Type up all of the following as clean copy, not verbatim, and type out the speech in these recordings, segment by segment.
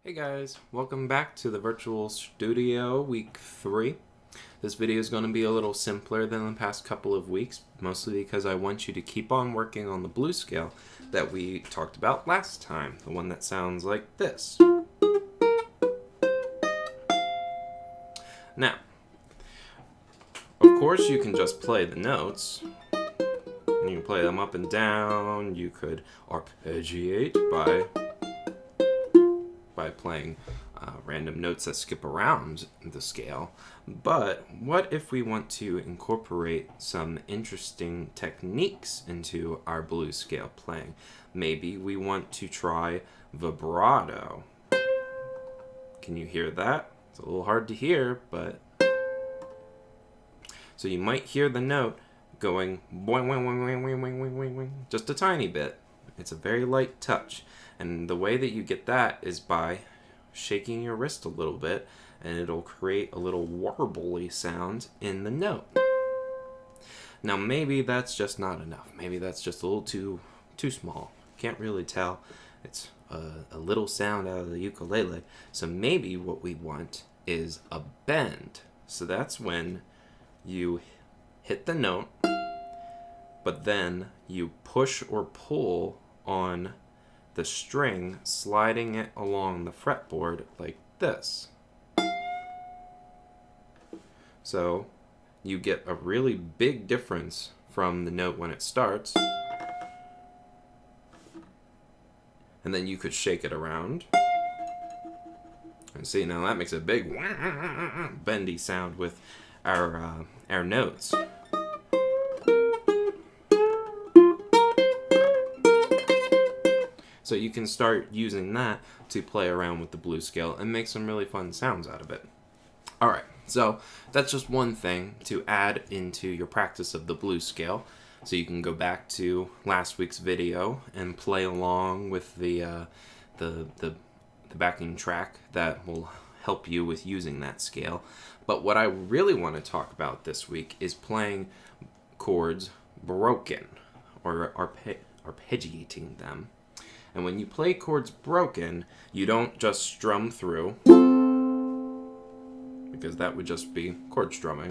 Hey guys, welcome back to the virtual studio week 3. This video is going to be a little simpler than the past couple of weeks, mostly because I want you to keep on working on the blues scale that we talked about last time, the one that sounds like this. Now, of course you can just play the notes. You can play them up and down, you could arpeggiate by playing random notes that skip around the scale. But what if we want to incorporate some interesting techniques into our blues scale playing? Maybe we want to try vibrato. Can you hear that? It's a little hard to hear, but... So you might hear the note going boing, boing, boing, boing, boing, boing, boing, boing, boing, just a tiny bit. It's a very light touch. And the way that you get that is by shaking your wrist a little bit, and it'll create a little warbly sound in the note. Now maybe that's just not enough. Maybe that's just a little too small. Can't really tell. It's a little sound out of the ukulele. So maybe what we want is a bend. So that's when you hit the note, but then you push or pull on the string, sliding it along the fretboard like this. So you get a really big difference from the note when it starts. And then you could shake it around. And see, now that makes a big bendy sound with our notes. So you can start using that to play around with the blues scale and make some really fun sounds out of it. Alright, so that's just one thing to add into your practice of the blues scale. So you can go back to last week's video and play along with the backing track that will help you with using that scale. But what I really want to talk about this week is playing chords broken, or arpeggiating them. And when you play chords broken, you don't just strum through, because that would just be chord strumming.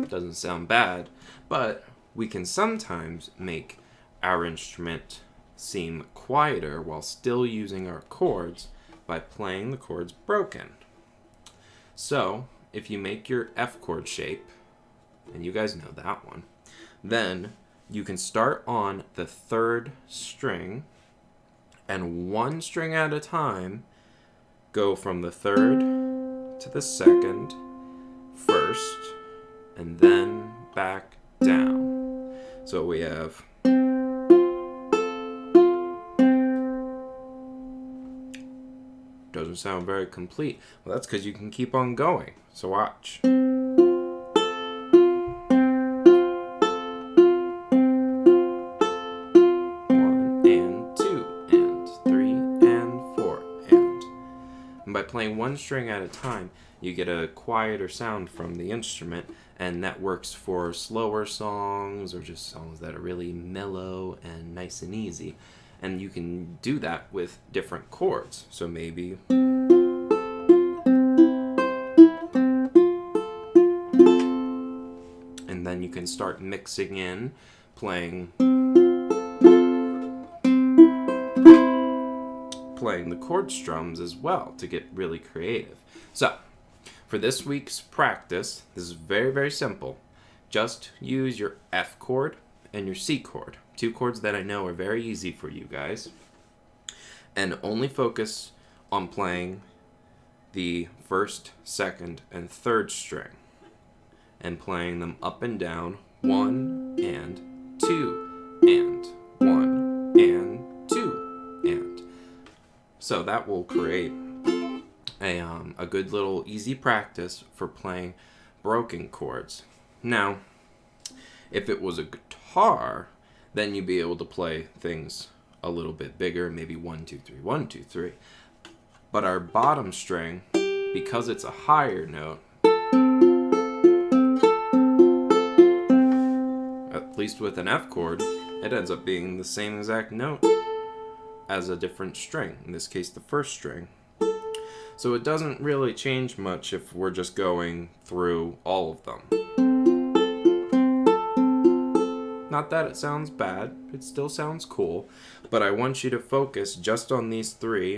Doesn't sound bad, but we can sometimes make our instrument seem quieter while still using our chords by playing the chords broken. So, if you make your F chord shape, and you guys know that one, then you can start on the third string, and one string at a time go from the third to the second, first, and then back down. So we have doesn't sound very complete. Well, that's because you can keep on going. So watch. By playing one string at a time, you get a quieter sound from the instrument, and that works for slower songs or just songs that are really mellow and nice and easy. And you can do that with different chords. So maybe and then you can start mixing in, playing the chord strums as well to get really creative. So, for this week's practice, this is very, very simple. Just use your F chord and your C chord, two chords that I know are very easy for you guys, and only focus on playing the first, second, and third string, and playing them up and down, 1 and 2 and 1 and 2 and. So that will create a good little easy practice for playing broken chords. Now, if it was a guitar, then you'd be able to play things a little bit bigger, maybe 1, 2, 3, 1, 2, 3. But our bottom string, because it's a higher note, at least with an F chord, it ends up being the same exact note as a different string, in this case the first string. So it doesn't really change much if we're just going through all of them. Not that it sounds bad, it still sounds cool, but I want you to focus just on these three,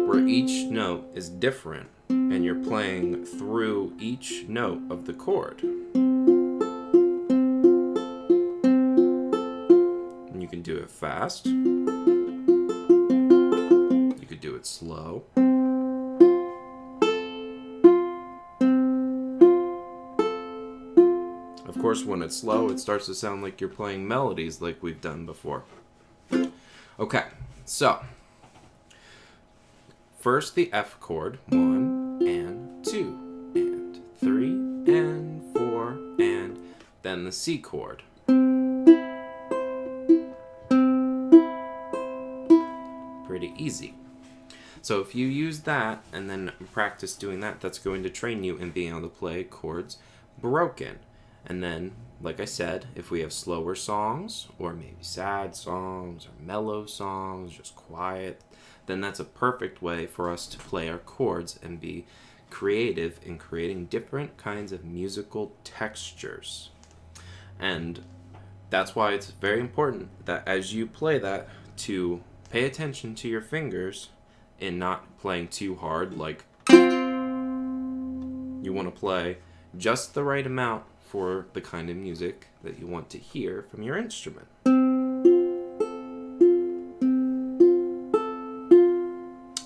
where each note is different and you're playing through each note of the chord. And you can do it fast. You could do it slow. Of course, when it's slow, it starts to sound like you're playing melodies like we've done before. Okay, so first the F chord, 1 and 2 and 3 and 4, and then the C chord. Pretty easy. So if you use that and then practice doing that, that's going to train you in being able to play chords broken. And then, like I said, if we have slower songs, or maybe sad songs, or mellow songs, just quiet, then that's a perfect way for us to play our chords and be creative in creating different kinds of musical textures. And that's why it's very important that as you play that, to pay attention to your fingers and not playing too hard. Like, you want to play just the right amount for the kind of music that you want to hear from your instrument.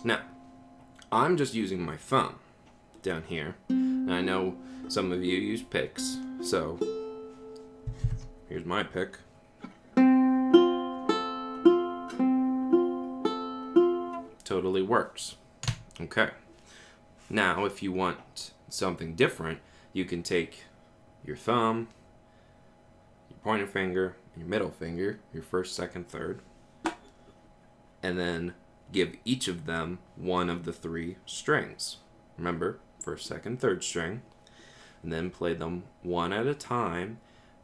Now, I'm just using my thumb down here, and I know some of you use picks, so here's my pick. Totally works. Okay. Now, if you want something different, you can take your thumb, your pointer finger, and your middle finger, your first, second, third, and then give each of them one of the three strings. Remember, first, second, third string, and then play them one at a time.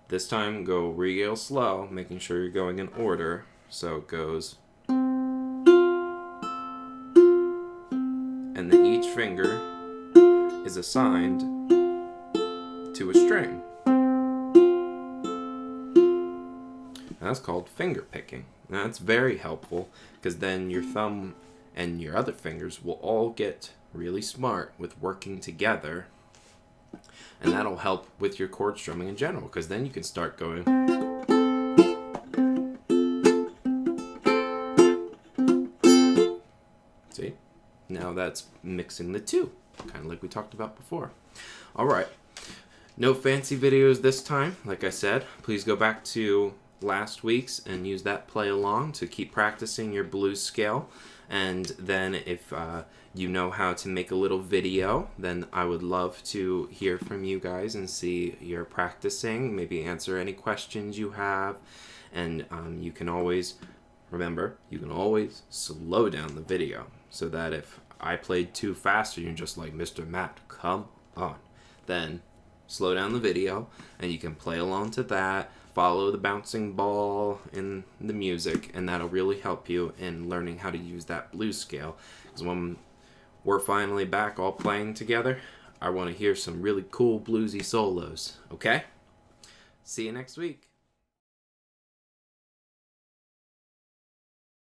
This time go real slow, making sure you're going in order. So it goes, and then each finger is assigned to a string. That's called finger picking. Now that's very helpful because then your thumb and your other fingers will all get really smart with working together, and that'll help with your chord strumming in general, because then you can start going. See? Now that's mixing the two, kind of like we talked about before. All right. No fancy videos this time. Like I said, please go back to last week's and use that play along to keep practicing your blues scale. And then if you know how to make a little video, then I would love to hear from you guys and see you're practicing, maybe answer any questions you have. And you can always, remember, you can always slow down the video so that if I played too fast and you're just like, Mr. Matt, come on, then slow down the video and you can play along to that, follow the bouncing ball in the music, and that'll really help you in learning how to use that blues scale. Because when we're finally back all playing together, I want to hear some really cool bluesy solos, okay? See you next week.